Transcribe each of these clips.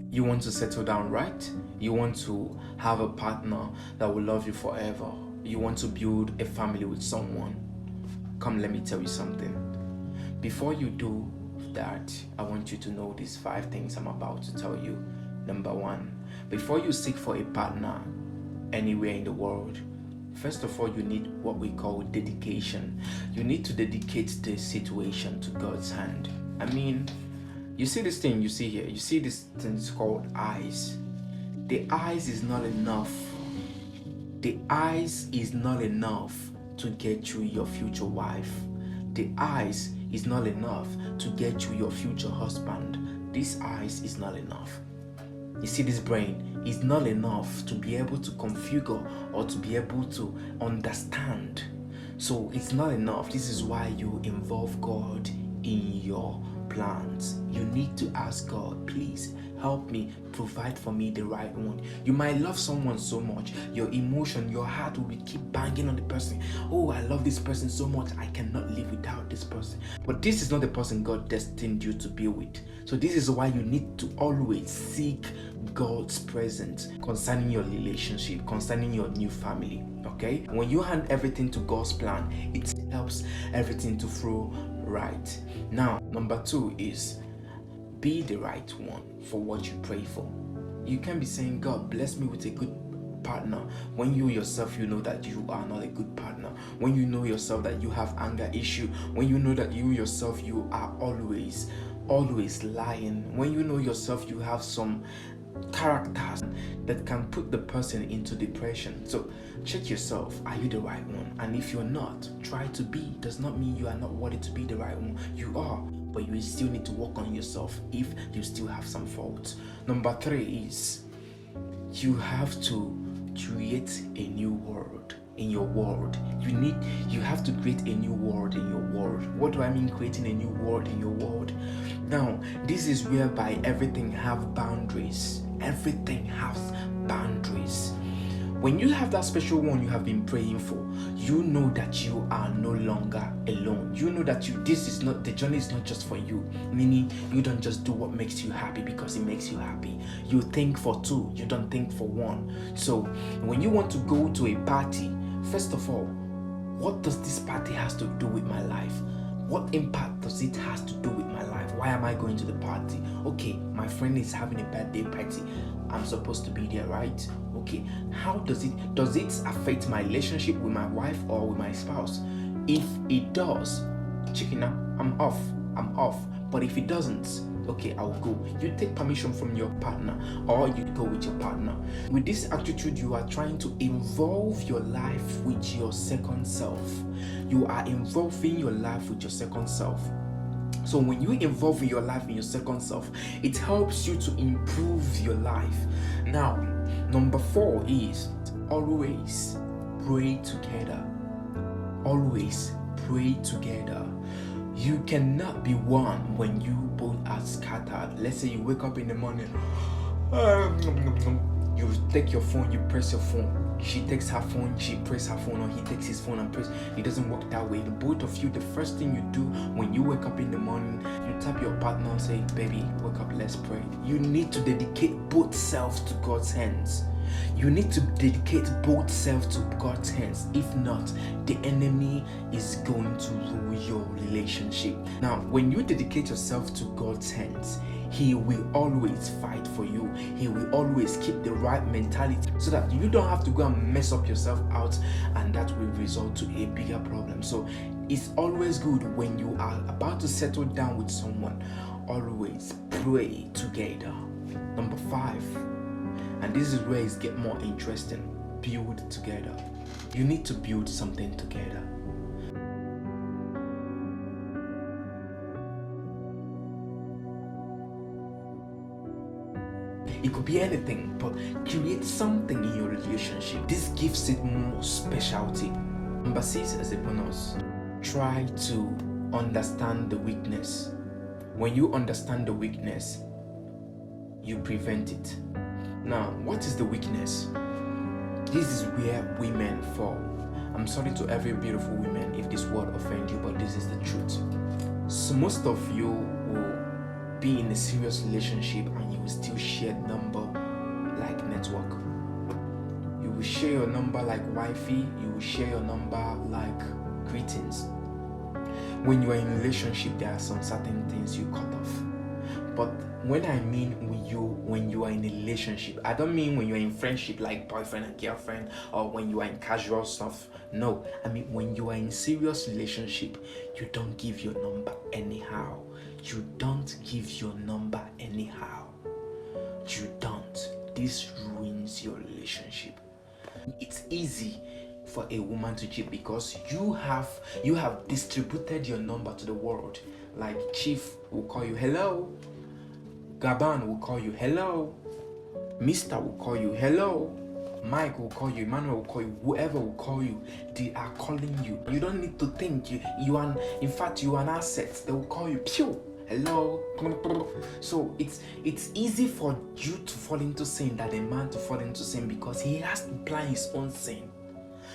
You want to settle down, right? You want to have a partner that will love you forever. You want to build a family with someone. Come, let me tell you something. Before you do that, I want you to know these 5 things I'm about to tell you. Number 1, before you seek for a partner anywhere in the world, first of all, you need what we call dedication. You need to dedicate the situation to God's hand. I mean, you see this thing you see here, you see this thing is called eyes. The eyes is not enough. The eyes is not enough to get you your future wife. The eyes is not enough to get you your future husband. This eyes is not enough. You see, this brain is not enough to be able to configure or to be able to understand. So it's not enough. This is why you involve God in your plans. You need to ask God, please help me, provide for me the right one. You might love someone so much, your emotion, your heart will keep banging on the person. Oh, I love this person so much, I cannot live without this person. But this is not the person God destined you to be with. So this is why you need to always seek God's presence concerning your relationship, concerning your new family. Okay? When you hand everything to God's plan, it helps everything to flow right. Now, number 2 is be the right one for what you pray for. You can't be saying, God, bless me with a good partner, when you yourself, you know that you are not a good partner. When you know yourself that you have anger issue. When you know that you yourself, you are always lying. When you know yourself, you have some characters that can put the person into depression. So check yourself, are you the right one? And if you're not, try to be. Does not mean you are not worthy to be the right one. You are, but you still need to work on yourself if you still have some faults. Number 3 is you have to create a new world in your world. You have to create a new world in your world. What do I mean creating a new world in your world? Now, this is whereby everything have boundaries. Everything has boundaries. When you have that special one you have been praying for, you know that you are no longer alone. You know that the journey is not just for you. Meaning, you don't just do what makes you happy because it makes you happy. You think for 2, you don't think for 1. So, when you want to go to a party, first of all, what does this party has to do with my life? What impact does it has to do with my life? Why am I going to the party? Okay, my friend is having a birthday party. I'm supposed to be there, right? Okay, how does it affect my relationship with my wife or with my spouse? If it does, chicken out, I'm off. But if it doesn't, okay, I'll go. You take permission from your partner or you go with your partner. With this attitude, you are trying to involve your life with your second self. You are involving your life with your second self. So when you involve your life in your second self, it helps you to improve your life. Now, number 4 is always pray together. Always pray together. You cannot be one when you both are scattered. Let's say you wake up in the morning, you take your phone, you press your phone. She takes her phone, she presses her phone, or he takes his phone and press. It doesn't work that way. The both of you, the first thing you do when you wake up in the morning, you tap your partner and say, baby, wake up, let's pray. You need to dedicate both selves to God's hands. You need to dedicate both selves to God's hands. If not, the enemy is going to rule your relationship. Now, when you dedicate yourself to God's hands, He will always fight for you. He will always keep the right mentality so that you don't have to go and mess up yourself out, and that will result to a bigger problem. So it's always good when you are about to settle down with someone, always pray together. Number 5, and this is where it gets more interesting, build together. You need to build something together. It could be anything, but create something in your relationship. This gives it more specialty. Number 6 as a bonus, try to understand the weakness. When you understand the weakness, you prevent it. Now, what is the weakness? This is where women fall. I'm sorry to every beautiful woman if this word offends you, but this is the truth. So most of you will be in a serious relationship and you will still share number like network. You will share your number like wifey. You will share your number like greetings. When you are in a relationship, there are some certain things you cut off. But when I mean when you are in a relationship, I don't mean when you're in friendship like boyfriend and girlfriend, or when you are in casual stuff. No, I mean when you are in serious relationship, you don't give your number anyhow. You don't give your number anyhow. You don't. This ruins your relationship. It's easy for a woman to cheat because you have distributed your number to the world. Like Chief will call you hello, Gaban will call you hello, Mr. will call you hello, Mike will call you, Emmanuel will call you, whoever will call you, they are calling you. You don't need to think. You are, in fact, you are an asset. They will call you, pew, hello. So it's easy for you to fall into sin than a man to fall into sin because he has to plan his own sin.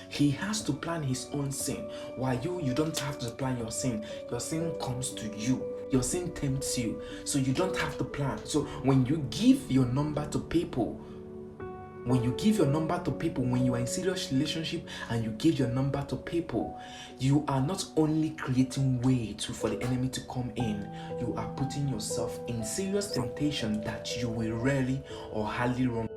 He has to plan his own sin. While you don't have to plan your sin. Your sin comes to you. Your sin tempts you. So you don't have to plan. So when you give your number to people, when you are in serious relationship and you give your number to people, you are not only creating way for the enemy to come in, you are putting yourself in serious temptation that you will rarely or hardly run.